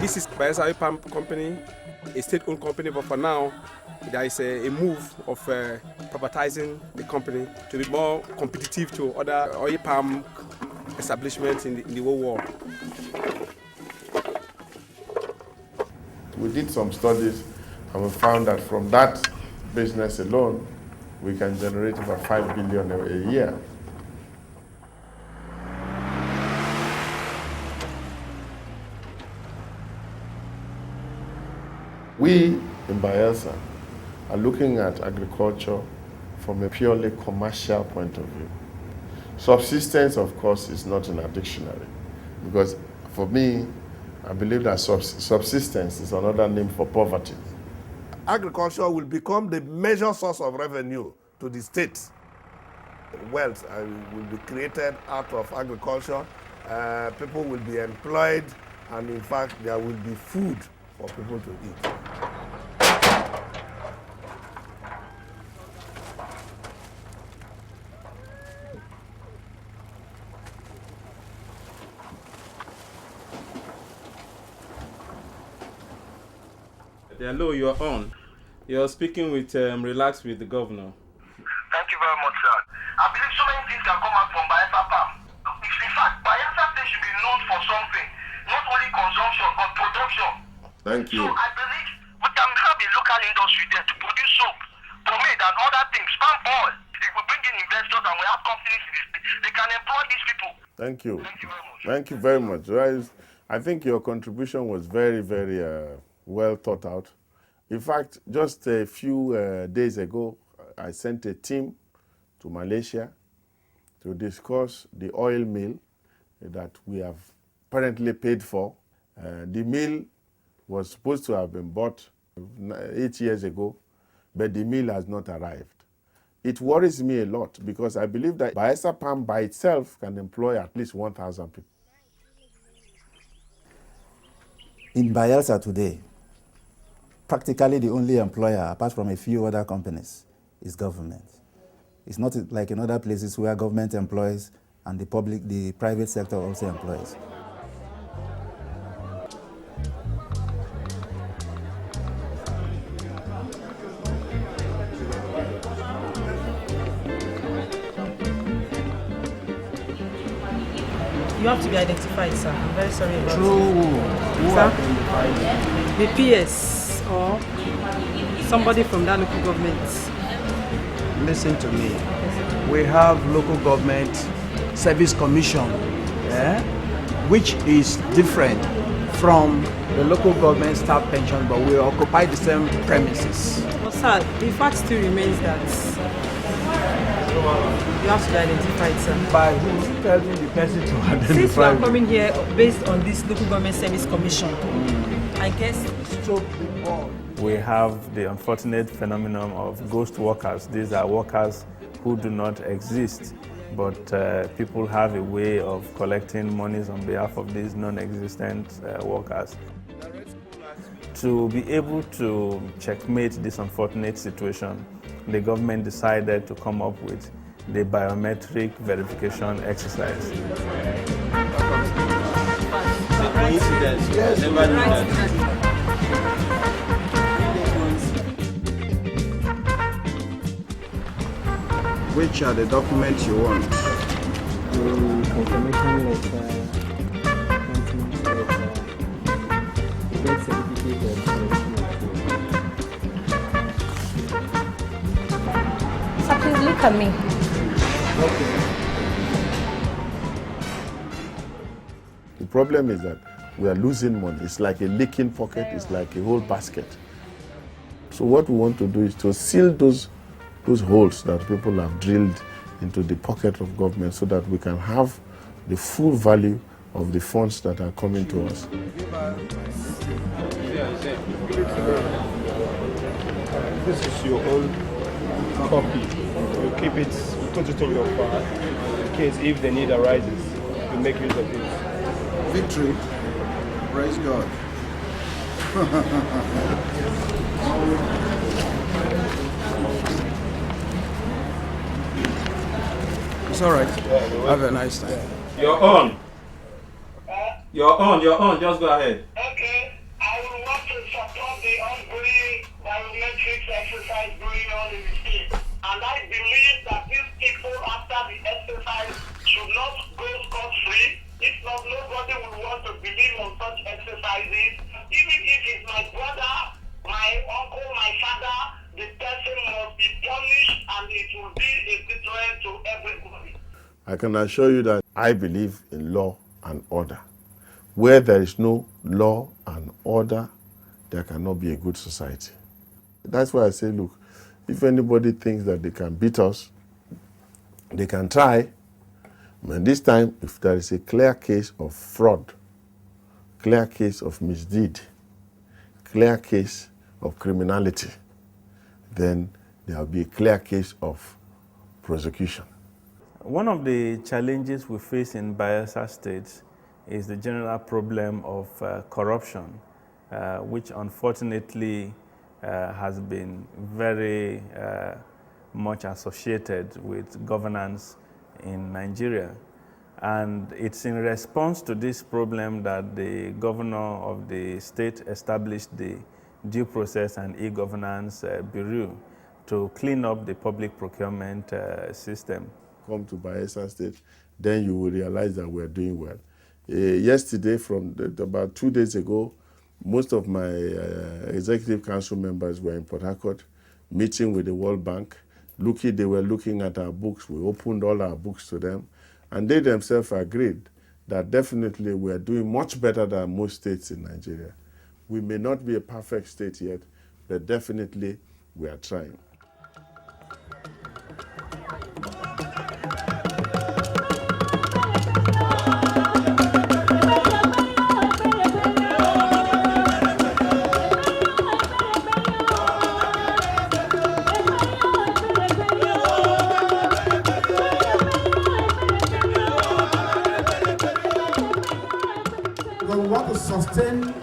This is Bayelsa Oil Palm Company, a state-owned company, but for now, there is a move of privatizing the company to be more competitive to other oil palm establishments in the whole world. We did some studies and we found that from that business alone, we can generate about 5 billion a year. We in Bayelsa are looking at agriculture from a purely commercial point of view. Subsistence, of course, is not in our dictionary, because for me, I believe that subsistence is another name for poverty. Agriculture will become the major source of revenue to the state. Wealth will be created out of agriculture. People will be employed, and in fact, there will be food for people to eat. Hello, you're on. You're speaking with Relax with the governor. Thank you very much, sir. I believe so many things can come out from Bayelsa Palm. In fact, Bayelsa State should be known for something, not only consumption, but production. Thank you. So I believe we can have a local industry there to produce soap, pomade, and other things, palm oil. If we bring in investors and we have companies in the state, they can employ these people. Thank you. Thank you very much. Thank you very much. I think your contribution was very, very well thought out. In fact, just a few days ago, I sent a team to Malaysia to discuss the oil mill that we have apparently paid for. The mill was supposed to have been bought 8 years ago, but the mill has not arrived. It worries me a lot because I believe that Bayelsa Palm by itself can employ at least 1,000 people. In Bayelsa today, practically the only employer, apart from a few other companies, is government. It's not like in other places where government employs and the private sector also employs. You have to be identified, sir. I'm very sorry about Who sir? The PS or somebody from that local government. Listen to me. We have local government service commission, which is different from the local government staff pension, but we occupy the same premises. But sir, the fact still remains that you have to be identified, sir. By who? Tell me the person to identify. Since you are coming here based on this local government service commission, I guess We have the unfortunate phenomenon of ghost workers. These are workers who do not exist, but people have a way of collecting monies on behalf of these non-existent workers. To be able to checkmate this unfortunate situation, the government decided to come up with the biometric verification exercise. Coincidence. Yes. Never knew that. Which are the documents you want? Confirmation letter, appointment letter, birth certificate, Sir, please look at me. The problem is that we are losing money. It's like a leaking pocket. It's like a whole basket. So what we want to do is to seal those holes that people have drilled into the pocket of government so that we can have the full value of the funds that are coming to us. This is your own copy. You keep it, you put it in your file in case if the need arises, you make use of it. Victory. Praise God. It's all right. Have a nice time. You're on. You're on. Just go ahead. Okay. the exercise should not go scot-free. If not, nobody will want to believe on such exercises. Even if it's my brother, my uncle, my father, the person must be punished and it will be a deterrent to everybody. I can assure you that I believe in law and order. Where there is no law and order, there cannot be a good society. That's why I say, look, if anybody thinks that they can beat us, they can try. And this time, if there is a clear case of fraud, clear case of misdeed, clear case of criminality, then there will be a clear case of prosecution. One of the challenges we face in Bayelsa State is the general problem of corruption, which unfortunately has been very much associated with governance in Nigeria. And it's in response to this problem that the governor of the state established the Due Process and E-Governance Bureau to clean up the public procurement system. Come to Bayelsa State, then you will realize that we're doing well. Yesterday, about 2 days ago, most of my executive council members were in Port Harcourt, meeting with the World Bank. They were looking at our books. We opened all our books to them, and they themselves agreed that definitely we are doing much better than most states in Nigeria. We may not be a perfect state yet, but definitely we are trying. We want to sustain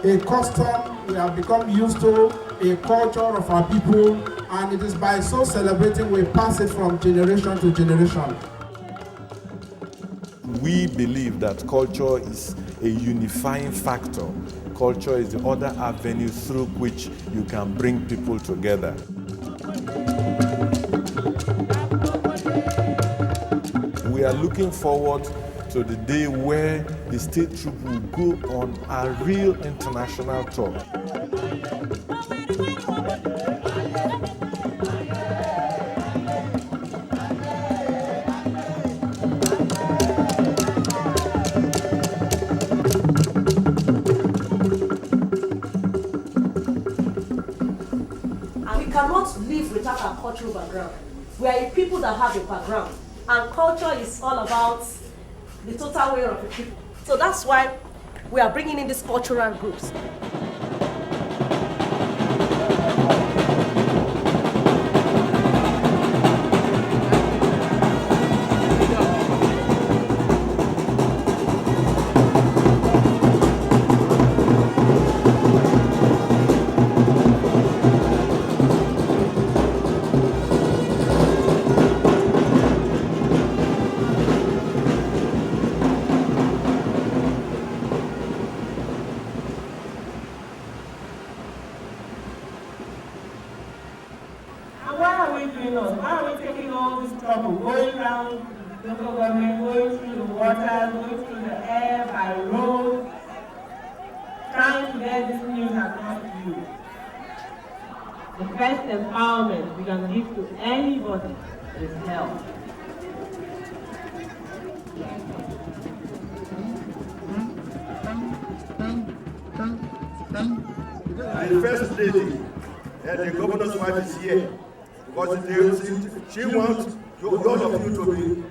a custom we have become used to, a culture of our people, and it is by so celebrating we pass it from generation to generation. We believe that culture is a unifying factor. Culture is the other avenue through which you can bring people together. We are looking forward to the day where the state troop will go on a real international tour. And we cannot live without our cultural background. We are a people that have a background, and culture is all about the total way of the people. So that's why we are bringing in these cultural groups. Why are we taking all this trouble, going around local government, going through the water, going through the air, by road, trying to get this news across to you? The best empowerment we can give to anybody is health. The first lady and the governor's wife is here because she wants all of you to be